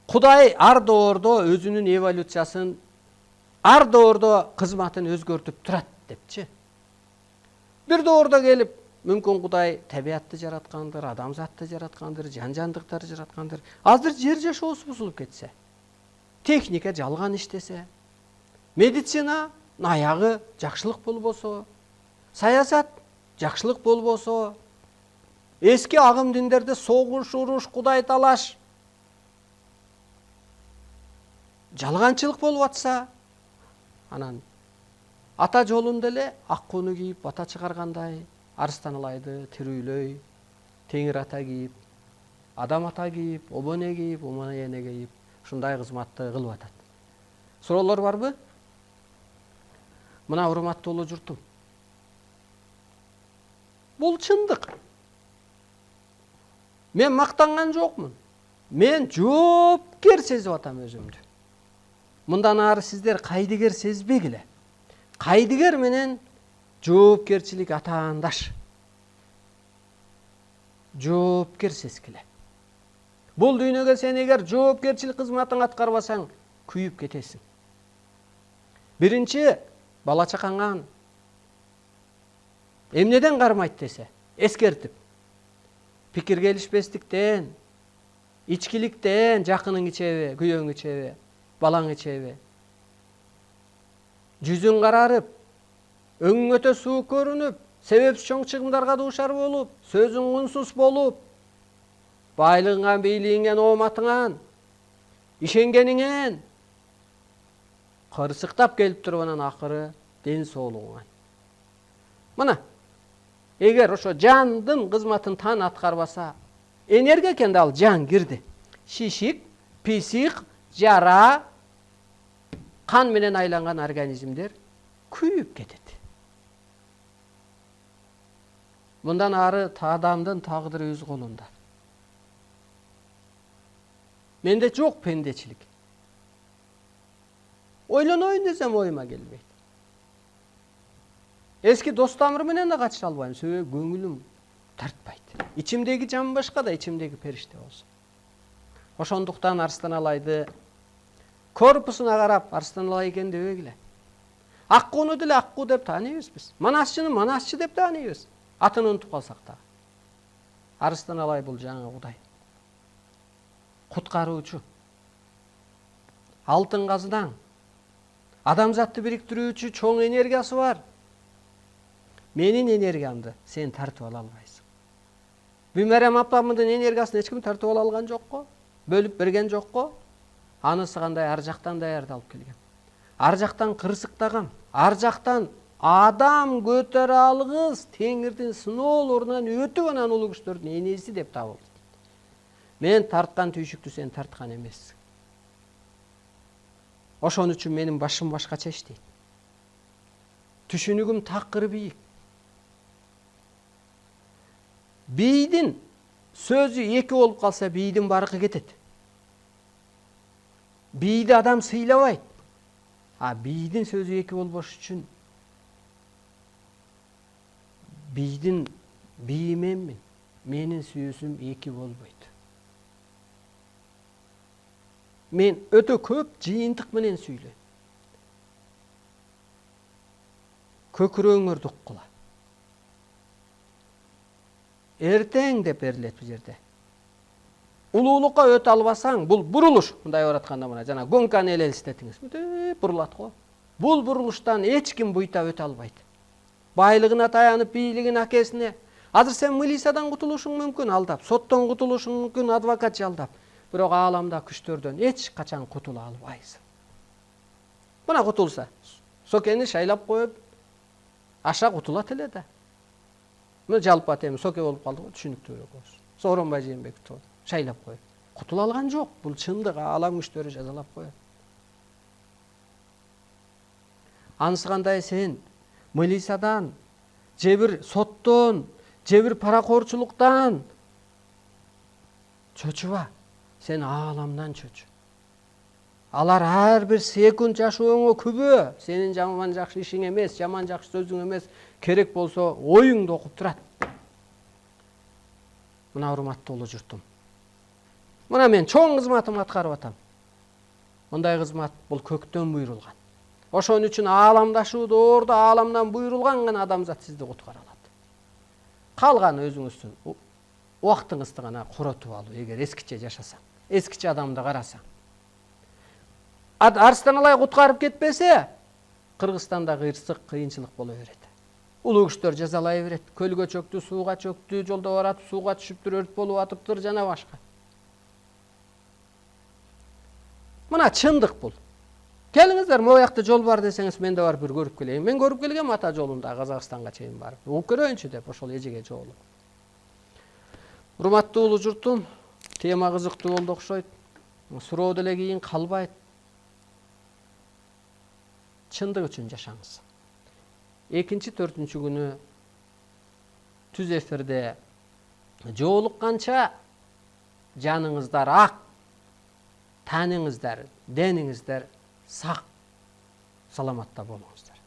Кудай ар доордо өзүнүн эволюциясын, ар доордо кызматын өзгөртүп турат депчи. Бир доордо келип, мүмкүн Кудай табиатты жараткандыр, адамзатты жараткандыр, жан-жандыктарды жараткандыр. Азыр жер жашоосу бузулуп кетсе, техника жалган иштесе, медицина аягы жакшылык болбосо, саясат жакшылык болбосо, эски агым диндерде согуш, уруш, Кудай талаш, жалганчылык болуп атса, анан ата жолунда эле ак кууну кийип бата чыгаргандай, Арыстан Алайды тирүүлөй, Теңир ата кийип, Адам ата кийип, обоне кийип, умане кийип, ушундай кызматты кылып атат. Суроолор барбы? Мына урматтуу журтум. Бул чындык. Мен мактанган жокмун. Мен жоопкер сезип атам өзүмдү. Мындан ары сиздер кайдыгер сезбегиле. Кайдыгер менен жоопкерчилик атаандаш. Жоопкер сезгиле. Бул дүйнөгө сен эгер жоопкерчилик кызматын аткарбасаң, күйүп кетесиң. Биринчи, бала чакаңан эмнеден кармайт десе, эскертип. Пикир келишпестиктен, ичкиликтен жакының ичеби, күйөөң ичеби, балаң ичеби. Жүзүң карарып, өңүң өтө суук көрүнүп, себепсиз чоң чыгымдарга дуушар болуп, сөзүң кунсуз болуп, байлыгыңан, бийлигиңен, ооматыңан, ишенгениңен кырсыктап келип туруп анан акыры ден соолугуңан. Мына, эгер ошо жандын кызматын тан аткарбаса, энергия экенде ал жан кирди. Шишик, писик, жара, кан менен айланган организмдер күйүп кетет. Мындан ары адамдын тагдыры өз колунда. Менде жок пендечилик. Ойлоноюн десем оюма келбейт. Эски достамыр менен да кача албайм, себеби көңүлүм тартпайт. Ичимдеги жан башка да, ичимдеги периште болсун. Ошондуктан Арыстан Алайды корпусуна карап Арыстан Алай экен дебегиле. Ак кууну деле ак куу деп тааныйбыз биз. Манасчыны манасчы деп тааныйбыз. Атын унутуп калсак да. Арыстан Алай бул жаңы Кудай. Куткаруучу. Алтын казынаң. Адамзатты бириктирүүчү чоң энергиясы бар. Менин энергиямды сен тартып ала албайсың. Бүмәрем апамдын энергиясын эч ким тартып ала алган жокко, бөлүп берген жокко. Анысы кандай ар жактан даярдалып келген. Ар жактан кырсыктаган, ар жактан адам көтөрө алгыс Теңирдин сыноолорунан өтүп анан улуу күчтөрдүн энеси деп табылды. Мен тарткан түйшүктү сен тарткан эмессиң. Ошон үчүн менин башым башкача иштейт. Түшүнүгүм такыр бийик. Бийдин сөзү эки болуп калса, бийдин баркы кетет. Бийди адам сыйлабайт. А бийдин сөзү эки болбош үчүн бийдин бийи менмин. Менин сөзүм эки болбойт. Мен өтө көп жыйынтык менен сүйлөйм. Көкүрөңөрдү уккула. Эртең деп берилет бул жерде. Улуулукка өтө албасаң, бул бурулуш. Мындай öğreтканда мына жана гонканы элестетиңиз. Бурулат го. Бул бурулуштан эч ким буйта өтө албайт. Байлыгына таянып, бийлигин акесине. Азыр сен милициядан кутулушуң мүмкүн алдап, соттон кутулушуң мүмкүн адвокат жалдап. Бирок ааламда күчтөрдөн эч качан кутула албайсың. Мына кутулса, сокени шайлап коюп, аша кутулат эле да. Мына жалпы атем соке болуп калды го, түшүнүктүүрөөк болсун. Сооронбай Жээнбеков шайлап коюп. Кутула алган жок, бул чындык, аалам күчтөрү жазалап коет. Анысы кандай сен милициядан, же бир соттон, же бир паракорчулуктан чочуба. Сен ааламдан чөчү. Алар ар бир секунд жашооңо күбө. Сенин жаман жакшы ишиң эмес, жаман жакшы сөзүң эмес, керек болсо оюңду окуп турат. Мына урматтуу улуу журтум. Мына мен чоң кызматымды аткарып атам. Мындай кызмат бул көктөн буйрулган. Ошон үчүн ааламдашууду орду ааламдан буйрулган гана адамзат сизди куткара алат. Калганы өзүңүздүн убактыңызды гана коротуп алуу, эгер эскиче жашасаң, эскиче адамды карасаң. Арыстан алай куткарып кетпесе, Кыргызстанда кыйырсык, кыйынчылык боло берет. Улуу күчтөр жазалай берет. Көлгө чөктү, сууга чөктү, жолдо баратып сууга түшүптүр, өрт болуп атыптыр жана башка. Мына чындык бул. Келиңиздер, могу жакта жол бар десеңиз, мен да барып бир көрүп келейин. Мен көрүп келгем ата жолунда Казакстанга чейин барып. Угуп көрөйүнчү деп ошол эжеге жолугуп. Урматтуу улуу журтум, тема кызыктуу болду окшойт. Суроо деле кийин калбайт. Чындык үчүн жашаңыз. 2-4 күнү түз эфирде жолукканча жаныңыздар ак, таныңыздар, дениңиздар сак, саламатта болуңуздар.